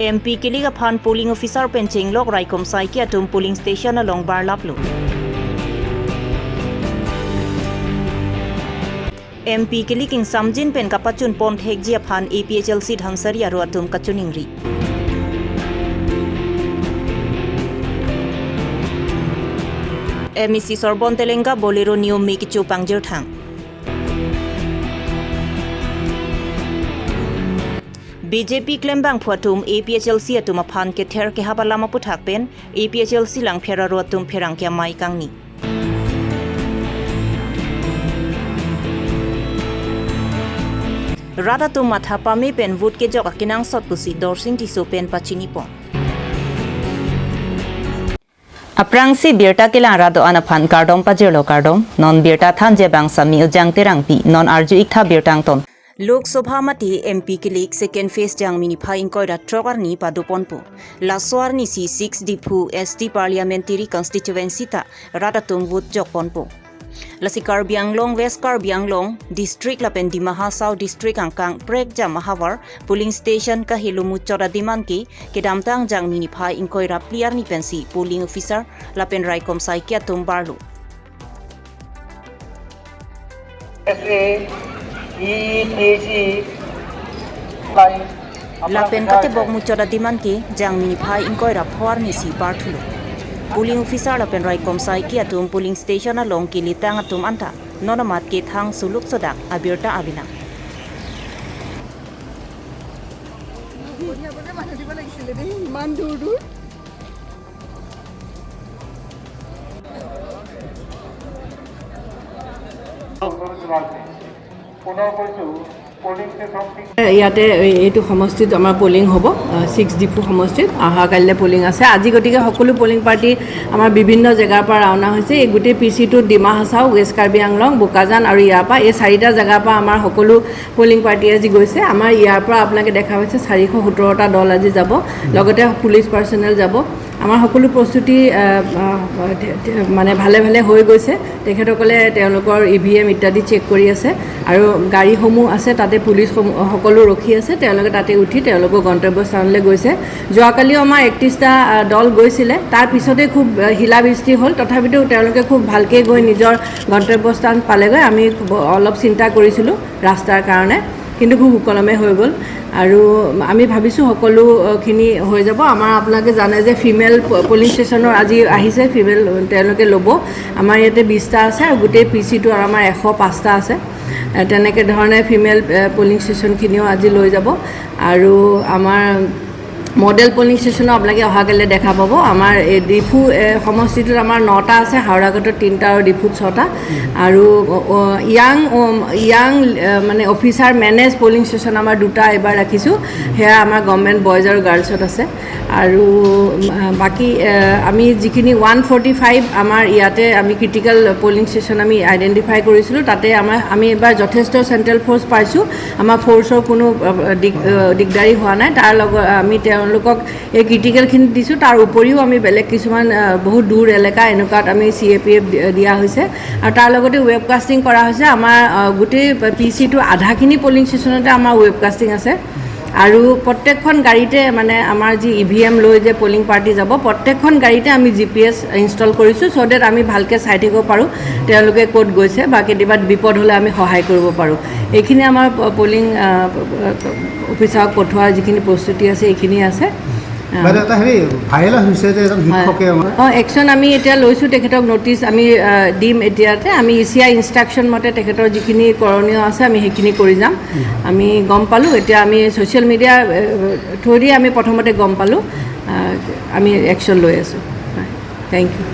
MP kiliga phan polling officer penching lok raikom sai ki atum polling station along barlaplu. MP kiliking samjin pen kapachun pon thekjia phan APHLC dhangsari aro atum kachuningri. MEC Sorbon Telenga Bolero Nium Mikichu Pangjir Thang. BJP Klembang Phuatum APHLC atum aphan ke ther ke habalama puthak pen APHLC lang phera ro atum pherang kya mai kangni. Rada tum matha pami pen vote ke jok akinang sot pusi dorsing ti so pen pachini pon. Aprang si birta kilang rado anaphan kardom pajirlo kardom non birta thanje bang sami ujang terang pi non arju ikha birtang tom. Lok Sabha mati MP kilik second phase jang mini phaing koira trogar ni paduponpo. Laswar ni si 6 dipu ST parliamentary constituency ta radatum vote jokponpo. Lasi Karbi Longri West Karbi Long district lapen di Mahasau district angkang prek jam mahawar polling station ka hilumu chora diman ki kedamtang jang mini phai inkoi rapliar ni pensi polling officer lapen raikom sai kya tumbarlu. Lapen kate bok mu chora diman ki jang mini phai inkoi raphwar ni si parthulo. Polling officer lapen raikom sai ki atum polling station along ki litang atum anta nonamat ke thang suluk sodak Abirta abina. ইয়াতে এইটো সমষ্টিত আমাৰ polling হ'ব 6 depot সমষ্টিত আহা কাইলে polling আছে আজি গতিকে সকলো পোলিং পাৰ্টি আমাৰ বিভিন্ন জেগাৰ পৰা ৰাওনা হৈছে এই গোটেই পিচিটো ডিমা হাছাও ৱেষ্ট কাৰ্বি আংলং বোকাজান আৰু ইয়াৰ পৰা এই চাৰিটা জেগাৰ পৰা আমাৰ সকলো পোলিং পাৰ্টি আজি গৈছে আমাৰ ইয়াৰ পৰা আপোনালোকে দেখা পাইছে 417টা দল আজি যাব লগতে পুলিচ পাৰ্সনেল যাব আমাৰ সকলো প্ৰস্তুতি মানে ভালে ভালে হৈ গৈছে তেখেতসকলে তেওঁলোকৰ ইভিএম ইত্যাদি চেক কৰি আছে আৰু গাড়ীসমূহ আছে তাতে পুলিচ সকলো ৰখি আছে তেওঁলোকে তাতে উঠি তেওঁলোকৰ গন্তব্যস্থানলৈ গৈছে যোৱাকালিও আমাৰ 31টা দল গৈছিলে তাৰ পিছতে খুব হিলাবৃষ্টি হ'ল তথাপিতো তেওঁলোকে খুব ভালকৈ গৈ নিজৰ গন্তব্যস্থান পালেগৈ আমি অলপ চিন্তা কৰিছিলোঁ ৰাস্তাৰ কাৰণে কিন্তু খুব সুকলমে হৈ গ'ল আৰু আমি ভাবিছো সকলোখিনি হৈ যাব আমাৰ আপোনালোকে জানে যে ফিমেল পোলিং ষ্টেচনৰ আজি আহিছে ফিমেল তেওঁলোকে ল'ব আমাৰ ইয়াতে 20টা আছে আৰু গোটেই পিচিটো আৰু আমাৰ 105টা আছে তেনেকৈ ধৰণে ফিমেল পোলিং ষ্টেচনখিনিও আজি লৈ যাব আৰু আমাৰ মডেল পোলিং ষ্টেচনো আপোনালোকে অহাকাইলৈ দেখা পাব আমাৰ এই ডিফু সমষ্টিটোত আমাৰ 9টা আছে হাওৰাঘাটত 3টা আৰু ডিফুত 6টা আৰু ইয়াং মানে অফিচাৰ মেনেজ পোলিং ষ্টেচন আমাৰ 2টা এবাৰ ৰাখিছোঁ সেয়া আমাৰ গভৰ্ণমেণ্ট বয়জ আৰু গাৰ্লছত আছে আৰু বাকি আমি যিখিনি 145 আমাৰ ইয়াতে আমি ক্ৰিটিকেল পোলিং ষ্টেচন আমি আইডেণ্টিফাই কৰিছিলোঁ তাতে আমি এবাৰ যথেষ্ট চেণ্ট্ৰেল ফ'ৰ্চ পাইছোঁ আমাৰ ফ'ৰ্চৰ কোনো দিগদাৰী হোৱা নাই তাৰ লগত আমি তেওঁলোকক এই ক্ৰিটিকেলখিনি দিছোঁ তাৰ উপৰিও আমি বেলেগ কিছুমান বহুত দূৰ এলেকা এনেকুৱাত আমি CAPF দিয়া হৈছে আৰু তাৰ লগতে ৱেবকাষ্টিং কৰা হৈছে আমাৰ গোটেই পিচিটো আধাখিনি পোলিং ষ্টেচনতে আমাৰ ৱেবকাষ্টিং আছে আৰু প্ৰত্যেকখন গাড়ীতে মানে আমাৰ যি ইভিএম লৈ যে পোলিং পাৰ্টি যাব প্ৰত্যেকখন গাড়ীতে আমি GPS ইনষ্টল কৰিছোঁ সো দ্যাট আমি ভালকৈ চাই থাকিব পাৰোঁ তেওঁলোকে ক'ত গৈছে বা কেতিয়াবা বিপদ হ'লে আমি সহায় কৰিব পাৰোঁ এইখিনি আমাৰ পোলিং অফিচাৰক পঠোৱাৰ যিখিনি প্ৰস্তুতি আছে এইখিনি আছে ভাইৰেল হৈছে যে এজন শিক্ষকে একশ্যন আমি এতিয়া লৈছোঁ তেখেতক নটিচ আমি দিম এতিয়াতে আমি ECI ইনষ্ট্ৰাকশ্যন মতে তেখেতৰ যিখিনি কৰণীয় আছে আমি সেইখিনি কৰি যাম আমি গম পালোঁ এতিয়া আমি ছ'চিয়েল মিডিয়া থ্ৰুদি আমি প্ৰথমতে গম পালোঁ আমি একশ্যন লৈ আছোঁ thank you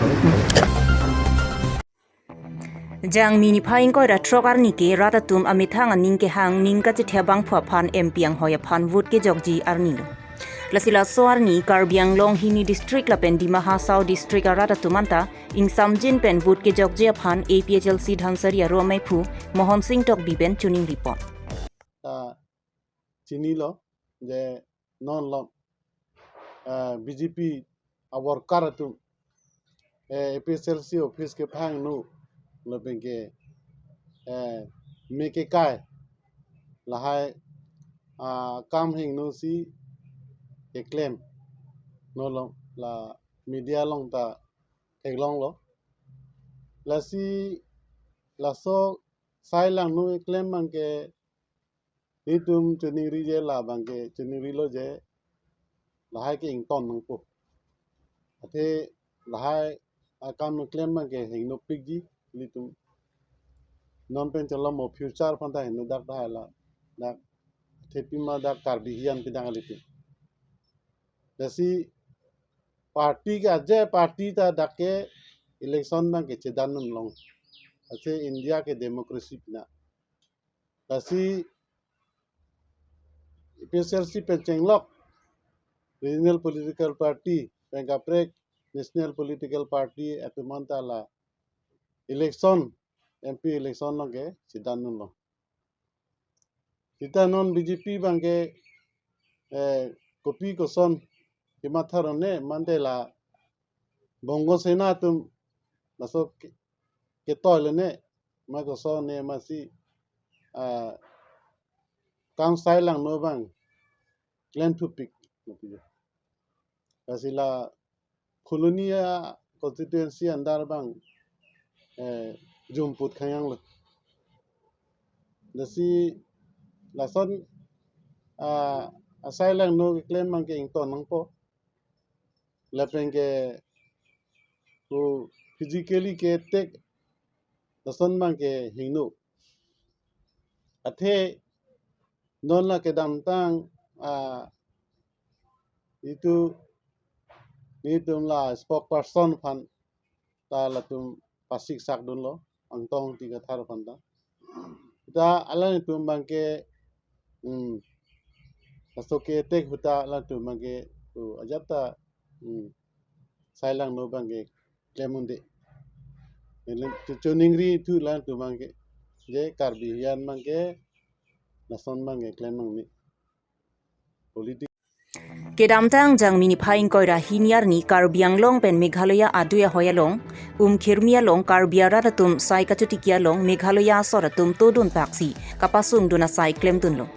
Jang mini phaing ko ratrokar ni ke ratatum amithang aning ke hang ningka chithya bang phwa phan MP ang hoya phan vote ke jogji arnilo lasila soar ni Karbi Long hini district lapen di Mahasau district ratatumanta ing samjin pen vote ke jogji phan APHLC dhangsari aro mai phu Mohon Singh tok biben tuning report chinilo je non lo BJP awar karatum APHLC office ke phang nu lebengke meke kai lahai kam hing no si ke claim no long la media long ta thek long lo la si la so sai lang no claim mang ke ni tum chuni ri je la bang ke chuni ri lo je la hai ke ing ton nang po ate la hai akam no claim mang ke hing no pik ji li tum non pen chala mo future phan ta hin dak da la dak thepi ma dak karbi hian pidang ali pi dasi party ka je party ta dak ke election mang ke chedan num long ase india ke democracy pina dasi PSLC penceng lok regional political party pengkaprek national political party atu mantala election MP election long ke chedan num long kita non BJP bang ke kopi koson kimatharone mandela bongo sena tum masuk ke toile ne ma ko so ne masi kang sai lang no bang clan to pick kasila colonia constituency andar bang jumput khayang lo dasi lason asai lang no claim mang ke ing ton nang po lapeng ke ko physically ke tek lason mang ke hingno athe non la ke dam tang itu ni tum la spokesperson phan ta la tum pasik sak dun lo ang tong ti ka thar phan ta ala ni tum bang ke asoke tek huta la tum bang ke tu ajata sai lang no bang ke klemunde choningri tu la tum bang ke je karbi yan bang ke nason bang ke klemang ni politik Kedamtang jang mini phaing koira hiniar ni Karbiang long pen Meghalaya aduya hoyalong khirmia long Karbiara ratum sai kachutikia long Meghalaya soratum todun taksi kapasung duna sai klem dun long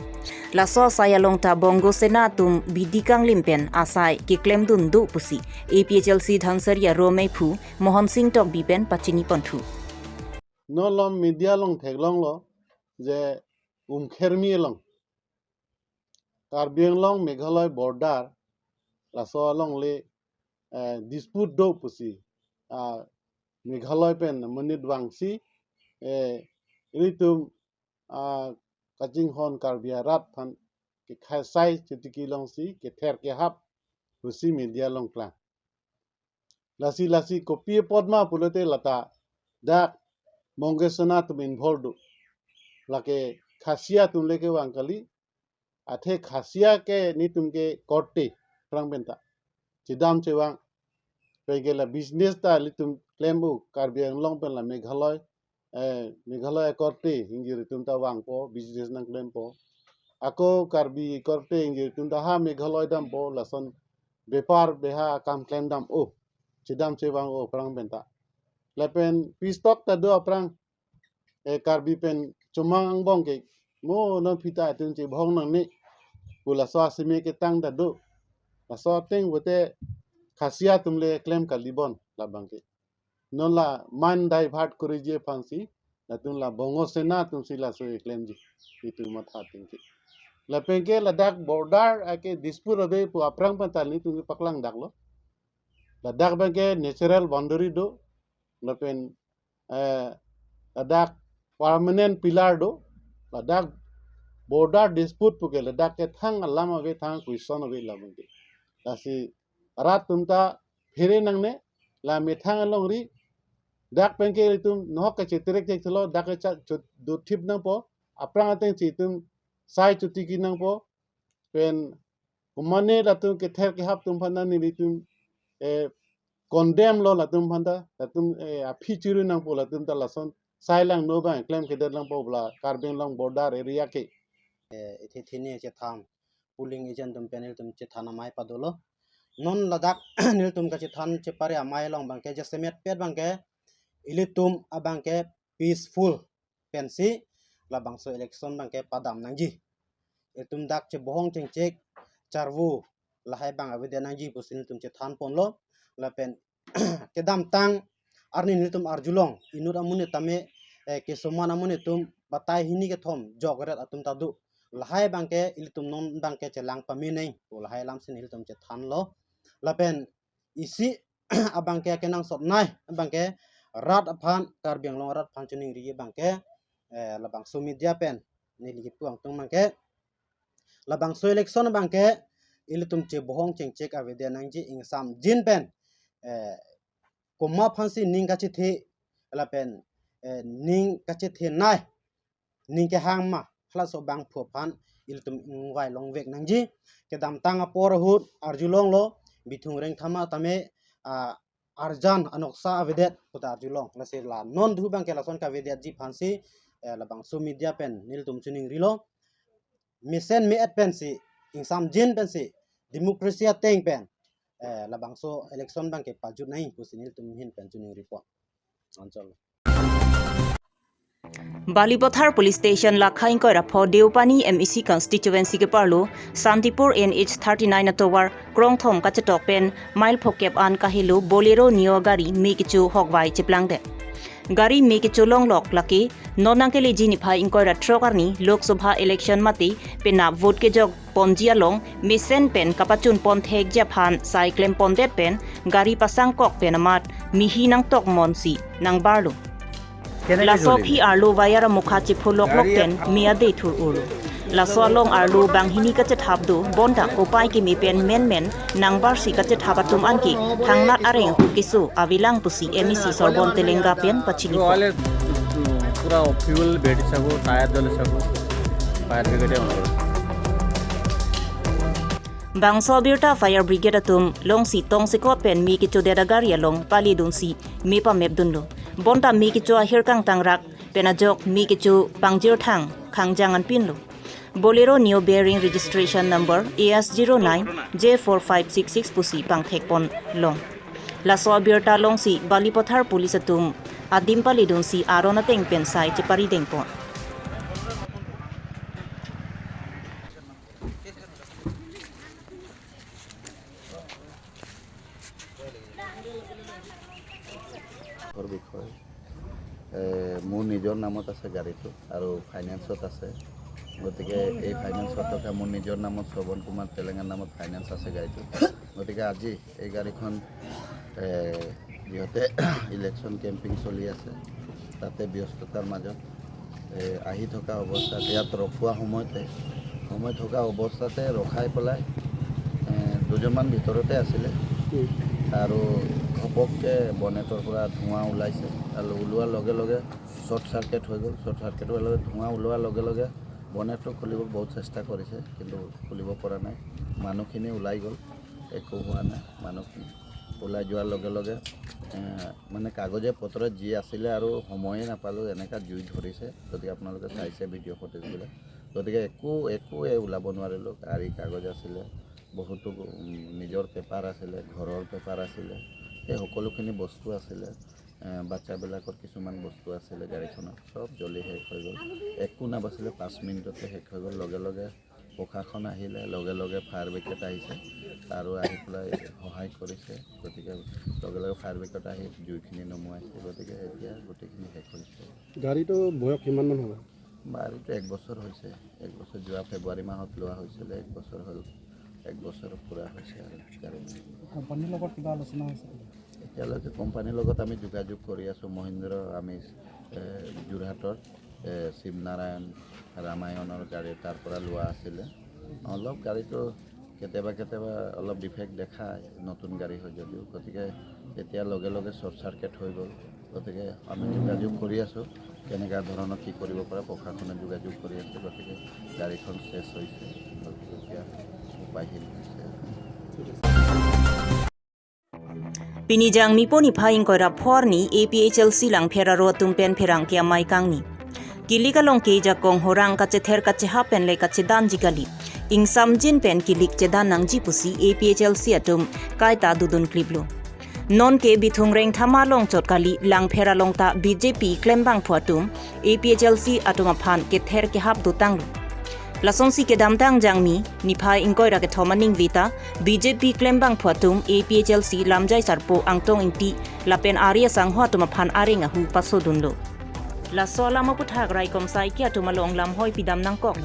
laso saya long ta bongo sena tum bidikang limpen asai ki klem dun du pusi APHLC dhangsaria romei phu Mohan Singh tok bipen pachini panthu no lom media long thek long lo je khirmia long Karbiang long Meghalaya border la so long le dispute do pusi Meghalaya pen manit wangsi ritum kaching hon Karbiarat phan ke khai chitiki long si ke ther ke hap pusi media long kla lasi kopi podma pulote lata dak mongesana tum involved lake khasia tum leke wangkali athe khasia ke ni tum ke korte prang benta chidam chewang pegela business ta litum klembu Karbiang long pen la Meghalaya korte ingir tum ta wang po business nang klem po ako Karbi korte ingir tum ta ha Meghalaya dam po lason bepar beha kam klem dam chidam chewang prang benta lapen pistok ta do prang Karbi pen chumang ang bong ke mo non pita tum che bhong nang ni pula so asime ke tang da do la so teng wote khasia tumle claim ka libon la bangke non la man dai bhat kori je fansi la tum la bongo sena tum si la so claim ji itu matha tum ki la pengke la dak border ake dispute obe pu aprang pantal ni tum paklang dak lo la dak bangke natural boundary do la pen la dak permanent pillar do la dak border dispute puke la dak ke thang alama be thang question obe la bangke lasi rat tumta phire nangne la methang longri dak pengke tum nok ka chetrek chek thlo dak cha do thip nang po aprang ateng chi tum sai chuti ki nang po pen kumane la tum ke ther ke hap tum phana ni tum condemn lo la tum phanda la tum a phichiru nang po la tum ta lason sai lang no ba claim ke lang po bla Karbiang long border area ke इथे थिने चे थाम pulling agent तुम panel तुम चे थाना my पादोलो non Ladakh नील तुम का चे थान चे पारे माय लोंग बंके जे सेमेट पेट बंके इली तुम अबंके पीसफुल पेंसी ला बंगसो इलेक्शन बंके पादाम नंजी ए तुम दाक चे बोहोंग चेंग चेक चारवु lahai bang avide nang ji pusin tum che than pon lo la pen kedam tang arni nil tum arjulong inur amune tame ke soman amune tum batai hini ke thom jogret atum tadu lahai bangke ilitum non bangke celang pami nei to lahai lam sin ilitum che than lo lapen isi abangke kenang sot nai bangke rat aphan karbiang long rat phan chuning ri bangke labang sumidia pen ni li puang tung bangke labang so election bangke ilitum che bohong chengchek avede nangji ingsam jin pen komma phansi ning kachi the lapen ning kachi the nai ning ke hang ma khla so bang pho phan ilitum ngwai long vek nangji kedam tanga por hut arjulong lo bithung reng thama tame arjan anoksa avedet puta arjulong la se la non thu bang ke la son ka vedet ji phansi la bang so media pen niltum chuning rilo misen me at pen si insam jin pen si demokrasia teng pen la bang so election bang ke pajut nai pusinil tum hin pen chuning report anchol Balipothar Police Station Lakhain Koira for Deupani MEC constituency ke parlo Santipur NH 39 October Krongthom Kachatok pen mile phokep an kahilu Bolero Neo gari mekichu hokwai chiplangde gari mekichu longlok laki nonangkeli jini phai inkoira trokarni Lok Sabha election mati pena vote ke jog ponjia long misen pen kapachun pon thek japhan cyclem pondet pen gari pasang kok pen amat mihi nang tok monsi nang barlo La Sophie Arlo Vayara Mukhachi Pulok Lokten Mia De Tur Uru La Solong Arlo Banghini Kachet Habdu Bonda Kopai Ki Mi Pen Men Nangbar Si Kachet Habatum Anki Tangnat Areng Hukisu Avilang Pusi MEC Sorbon Telenga Pen Pachini पूरा fuel भेट सको tyre दल सको fire brigade Bangso Abirta Fire Brigade Atum Long Si Tong Siko Pen Mi Kicho Dedagari Long Pali Dunsi Mi Pa Mep Dunlo Bonta Mi Kicho Ahir Kang Tangrak Penajok Mi Kicho Pangjir Thang Khangjangan Pinlo Bolero New Bearing Registration Number AS09 J4566 Pusi Pangthek Pon Long La So Abirta Long Si Balipothar Police Atum Adim Pali Dunsi Arona Teng Pen Sai Chepari Deng Pon বিষয় মোৰ নিজৰ নামত আছে গাড়ীটো আৰু ফাইনেন্সত আছে গতিকে এই ফাইনেন্সত থকা মোৰ নিজৰ নামত শ্ৰৱণ কুমাৰ তেলেঙাৰ নামত ফাইনেন্স আছে গাড়ীটো গতিকে আজি এই গাড়ীখন যিহেতু ইলেকশ্যন কেম্পিং চলি আছে তাতে ব্যস্ততাৰ মাজত আহি থকা অৱস্থাত ইয়াত ৰখোৱা সময় থকা অৱস্থাতে ৰখাই পেলাই দুজনমান ভিতৰতে আছিলে আৰু ঘপককৈ বনেটৰ পৰা ধোঁৱা ওলাইছে আৰু ওলোৱাৰ লগে লগে শ্বৰ্ট চাৰ্কিট হৈ গ'ল শ্বৰ্ট চাৰ্কিট হোৱাৰ লগে ধোঁৱা ওলোৱাৰ লগে লগে বনেটটো খুলিব বহুত চেষ্টা কৰিছে কিন্তু খুলিব পৰা নাই মানুহখিনি ওলাই গ'ল একো হোৱা নাই মানুহখিনি ওলাই যোৱাৰ লগে লগে মানে কাগজে পত্ৰত যি আছিলে আৰু সময়ে নাপালোঁ এনেকুৱা জুই ধৰিছে গতিকে আপোনালোকে চাইছে ভিডিঅ' ফুটেজবিলাক গতিকে একোৱে ওলাব নোৱাৰিলোঁ গাড়ী কাগজ আছিলে বহুতো নিজৰ পেপাৰ আছিলে ঘৰৰ পেপাৰ আছিলে এই সকলোখিনি বস্তু আছিলে বাচ্চাবিলাকৰ কিছুমান বস্তু আছিলে গাড়ীখনত চব জ্বলি শেষ হৈ গ'ল একো নাবাছিলে 5 মিনিটতে শেষ হৈ গ'ল লগে লগে প্ৰশাসন আহিলে লগে লগে ফায়াৰ ব্ৰিগেড আহিছে আৰু আহি পেলাই সহায় কৰিছে গতিকে লগে লগে ফায়াৰ ব্ৰিগেড আহি জুইখিনি নমুৱাইছে গতিকে এতিয়া গোটেইখিনি শেষ হৈছে গাড়ীটো বয়স কিমানমান হ'ব গাড়ীটো 1 বছৰ হৈছে 1 বছৰ যোৱা ফেব্ৰুৱাৰী মাহত লোৱা হৈছিলে 1 বছৰ হ'ল 1 বছৰ পুৰা হৈছে আৰু গাড়ী কোম্পানীৰ লগত কিবা আলোচনা হৈছে এতিয়ালৈকে কোম্পানীৰ লগত আমি যোগাযোগ কৰি আছোঁ মহিন্দ্ৰ আমি যোৰহাটৰ শিৱনাৰায়ণ ৰামায়ণৰ গাড়ী তাৰ পৰা লোৱা আছিলে অলপ গাড়ীটো কেতিয়াবা অলপ ডিফেক্ট দেখায় নতুন গাড়ী হয় যদিও গতিকে এতিয়া লগে লগে শ্বৰ্ট চাৰ্কিট হৈ গ'ল গতিকে আমি যোগাযোগ কৰি আছোঁ কেনেকুৱা ধৰণৰ কি কৰিব পাৰে প্ৰশাসনে যোগাযোগ কৰি আছে গতিকে গাড়ীখন চেছ হৈছে গতিকে এতিয়া উপায়হীন হৈছে Pinijang Niponi Phaing Koira Phorni APHLC Lang Pheraro Tumpen Pherang Kia Mai Kangni Kilika Long Keja Kong Horang Kache Ther Kache Hapen Le Kache Dan Jikali Ing Samjin Pen Kilik Chedan Nang Jipusi APHLC Atum Kaita Dudun Kliblo Non ke Bithung Reng Thama Long Chotkali Lang Phera Long Ta BJP Klembang Phuatum APHLC Atum Aphan Ke Ther Ke Hap Dutanglo lason si ke dam tang jang mi ni phai ingkoi ra ke thomaning vita BJP claim bang phatum APHLC lamjai sarpo angtong ingti lapen aria sang hwa tuma phan aringa hu paso dunlo la sola ma puthak rai kom sai kya tuma long lam hoi pidam nang kok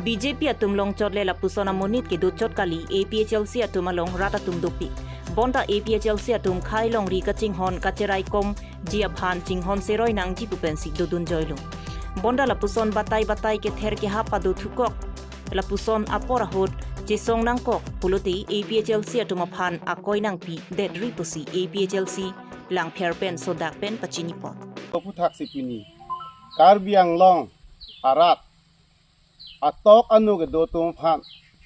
BJP atum long chotle la pusona monit ke du chot kali APHLC atum long rata tum dupi bonda APHLC atum khai long ri ka chinghon ka cherai kom jia phan chinghon seroi nang ji pupen si dudun joilu bonda la puson batai ke ther ke ha padu thukok la puson apora hot chisong nang kok puluti APHLC atuma phan akoi nang pi det ri pusi APHLC lang pher pen sodak pen pachini pot puthak sipini karbiang long arat atok anu ke do tum phan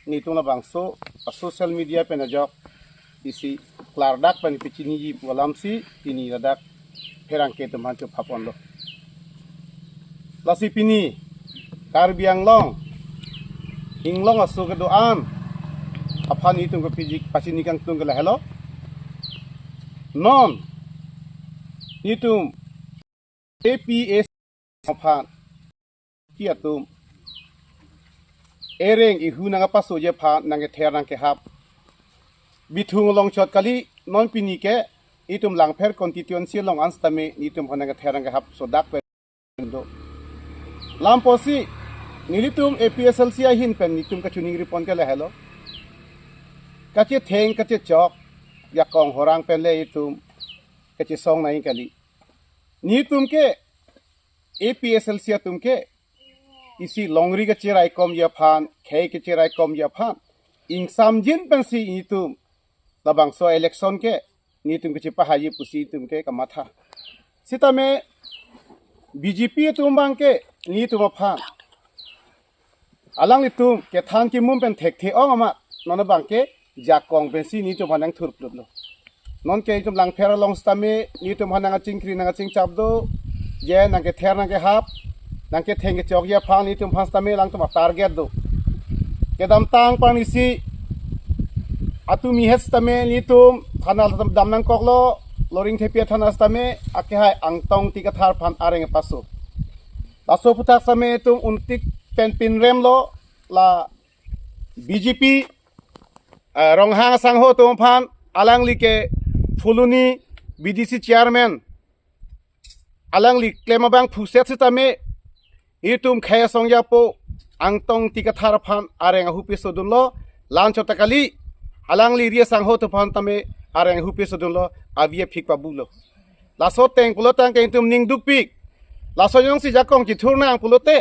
ni tum la bangso social media pen ajok isi klardak pen pichini ji walamsi ini radak herang ke tum han chu phapon lo lasipini karbiang long inglong asu ke doan aphan itung ke pijik pachini kang tung ke la hello non itum APS aphan kiatum ereng ihu nanga paso je pha nange ther nang ke hap bithung long chot kali non pini ke itum lang pher constituency long anstame itum hananga ther nang ke hap so dak pe do lamposi nilitum APSLC hin pen nitum ka chuning ripon ke la hello kache theng kache chok yakong horang pen le itum kache song nai kali nitum ke APSLC tum ke isi longri ke cherai kom ya phan khei ke cherai kom ya phan ing samjin pen si itum labang so election ke nitum ke chipa haji pusi tum ke kamatha sitame BJP tum bang ke nitum phan alang itum ke than ki mum pen thek the ong ama non bang ke jakong pen si nitum hanang thur plut lo non ke itum lang phera long stame nitum hanang chingkri nang ching chap do ye nang ke ther nang ke hap nang ke theng ke chok ya phang nitum phang stame lang tum target do ke dam tang pan isi atumi hes tame nitum thanal dam nang koklo loring thepia thanas tame ake hai angtong tika thar phan areng paso paso putak same tum untik pen pin rem lo la BJP ronghang sang ho tum phan alang li ke fuluni BDC chairman alang li klemabang phuset sitame itum khaya songya po angtong tika thar phan areng hu piso dun lo lan chotakali alang li ria sang ho to phan tame areng hu piso dun lo avia phik pabulo la so teng pulo tang ke tum ning duk pik la so yong si jakong ki thurna ang pulote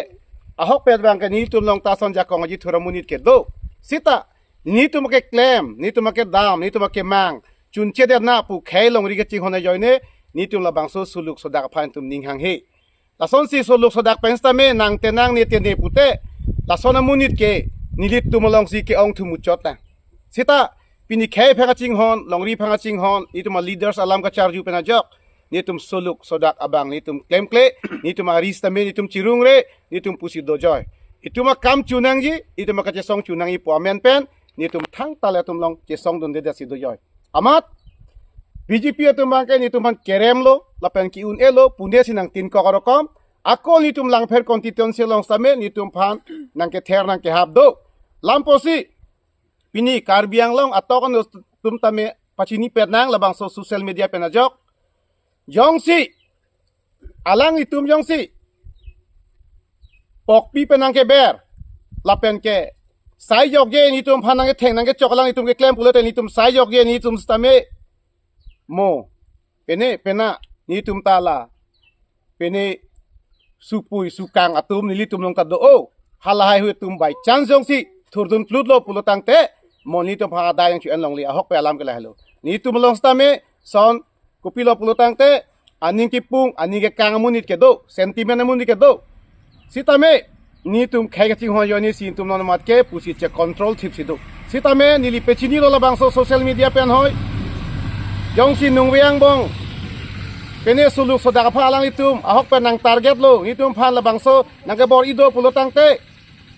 ahok pet bang ke ni tum long ta son jakong ji thura munit ke do sita ni tum ke claim ni tum ke dam ni tum ke mang chun che de na pu khai long ri ke ching hona joine ni tum la bang so suluk so dak phan tum ning hang he la son si suluk so dak pensta me nang te nang ni te ne pute la son munit ke nilit tum long si ke ong thu mu chot ta sita pini khai phanga ching hon longri phanga ching hon itum leaders alam ka charju pena jok nitum suluk sodak abang nitum claim kle nitum aris tame nitum chirung re nitum pusi do joy ituma kam chunang ji ituma ka chesong chunang i pomen pen nitum thang tale tum long chesong don de si do joy amat BJP atum bang ke nitum han kerem lo lapen ki un elo pune sinang tin ko rokom ako nitum lang pher constituency long tame nitum phan nang ke ther nang ke hab do lamposi pini karbiang long atokon tum tame pachini penang labang so social media penajok Yongsi alang itum yongsi pokpi penang ke ber lapen ke sai jok ge ni tum phanang ke theng nang ke choklang itum ke claim pulote ni tum sai jok ge ni tum stame mo pene pena ni tum tala pene supui sukang atum ni litum long ta do o halahai hu tum by chance yongsi thurdun flut lo pulotang te mo ni tum pha da yang chu en long li ahok pe alam ke la hello ni tum long stame son kupilo pulutang te aning kipung aning ke kang munit ke do sentiment munit ke do sitame ni tum khai ka ching ho yoni sin tum non mat ke pusi che control thip si do sitame ni li pechini lo labang so social media pen hoy jong si nung wiang bong pene suluk so daga phalang itum ahok pe nang target lo ni tum phan labang so nang ke bor ido pulutang te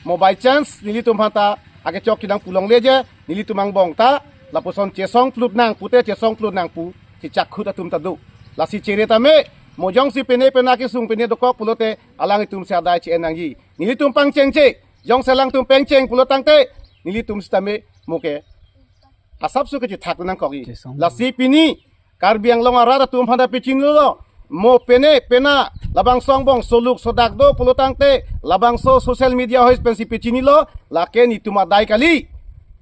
mobile chance ni li tum phata age chok kidang pulong leje ni li tumang bong ta lapuson chesong flut nang pute chesong flut nang pu si chakkhut atum tadu la si chere tame mojong si pene pena ke sung pene dokok pulote alang itum sa dai chi enang ji ni tum pang cheng che jong selang tum pengceng pulo tangte nili tum stame moke asap su ke thak nang kogi la si pini Karbi Anglong arada tum phanda pichin lo mo pene pena labang song bong soluk sodak do pulo tangte labang so social media hois pensi picini lo la ke ni tuma dai kali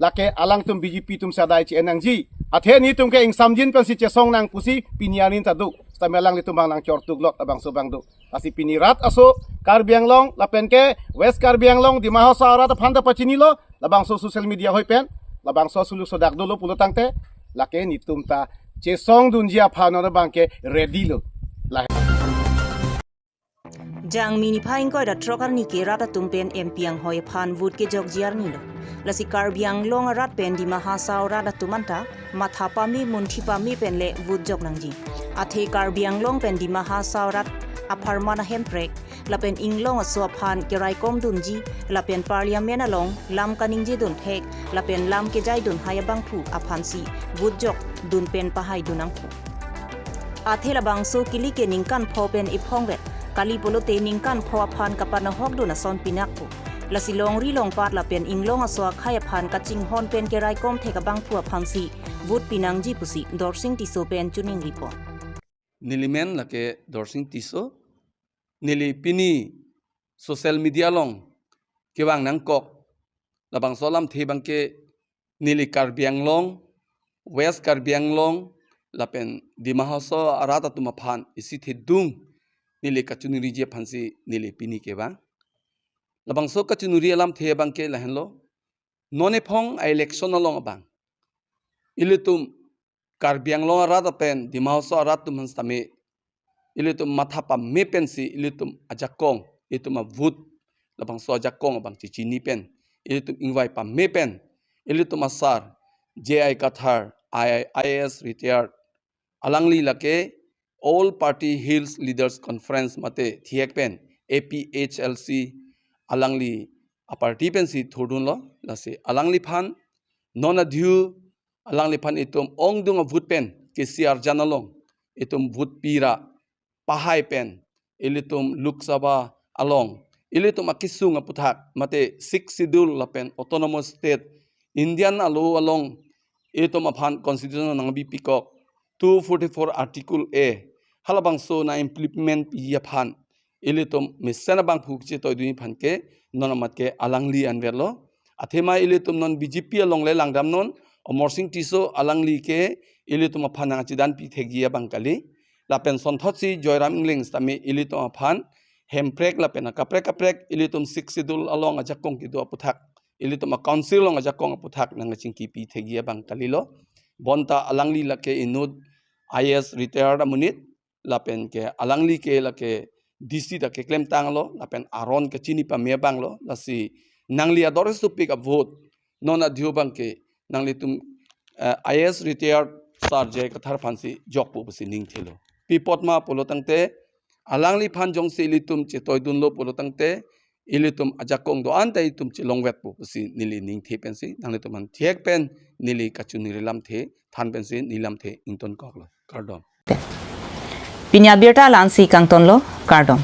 la ke alang tum BJP tum sadai chi enangji athe ni tum ke ing samjin pensi che song nang pusi pinianin tadu stamelang li tumbang nang chor tuglot abang so bang do asi pinirat aso Karbi Anglong la pen ke West Karbi Anglong di mahasa arada phanda pacini lo labang so social media hoi pen labang so suluk sodak do lo pulo tangte la ke ni tum ta che song dunjia phano na bang ke ready lo jang mini phaing ko da trokar ni ke rata tumpen MP ang hoy phan vut ke jog jiar ni lo lasi Karbi Anglong rat pen di mahasau rata tumanta matha pami munthi pami pen le vut jog nangji athe Karbi Anglong pen di mahasau rat aphar mana hemprek lapen inglong aswa phan ke rai kom dunji lapen parliament along lam kaning je dun thek lapen lam ke jai dun hayabang thu aphan si vut jog dun pen pahai dunang phu athe labang so kili ke ningkan pho pen iphong vet kali polote ningkan pho aphan kapana hok duna son pinak pu lasi longri long pat la pen inglong aswa khaya phan kaching hon pen ke rai kom theka bang phu aphan si vut pinang ji pusi dorsing ti so pen chuning report nilimen lake dorsing tiso nili pini social media long kewang nang kok labang solam thebang ke nili Karbi Anglong West Karbi Anglong lapen di mahaso arata tuma phan isi thedung nili kachunuri je phansi nili pini kewang labang so kachunuri alam thebang ke lahenlo none phong election along abang ilitum Karbi Anglong arata pen di mahaso arat tum hanstame ilitum mathapa me pensi ilitum ajakong ilitum vut labang so ajakong abang chichini pen ilitum ingwai pa me pen ilitum asar JI Kathar IAS retired alangli lake all party hills leaders conference mate thiek pen APHLC alangli party pen si thodun lo lase alangli phan non adhu alangli phan itum ongdung vut pen KCR janalong itum vut pira pahai pen ilitum Lok Sabha along ilitum akisung aputhak mate 6 schedule lapen autonomous state Indian alo along ilitum aphan constitution nang bi pikok 244 article A halabang so na implement pi phan ilitum misana bang phukche toidui phanke nonamatke alangli anverlo athema ilitum non BJP along le langdam non omorsing tiso alangli ke ilitum aphan chidan pi thegia bangkali lapen sonthosi joyram ingling stami ilitum aphan hemprek lapen kaprek ilitum 6 schedule along ajakong kidu aputhak ilitum council long ajakong aputhak nang chingki pi thegia bangkali lo bonta alangli lake inud IS retired amunit lapen ke alangli ke lake DC da ke claim tanglo lapen aron ke chini pa me banglo lasi nangli adores to pick a vote non adhu bang ke nangli tum IS retired sarje kathar phansi jokpu basi ning thilo pipotma polotangte alangli phan jong se ilitum che toidun lo polotangte ilitum ajakong do antai tum che longwet pu basi nili ning the pensi nangli tum thiek pen nili kachuni relam the than pensi nilam the ington koklo kardom Pinya Abirta lansi kangton lo kardom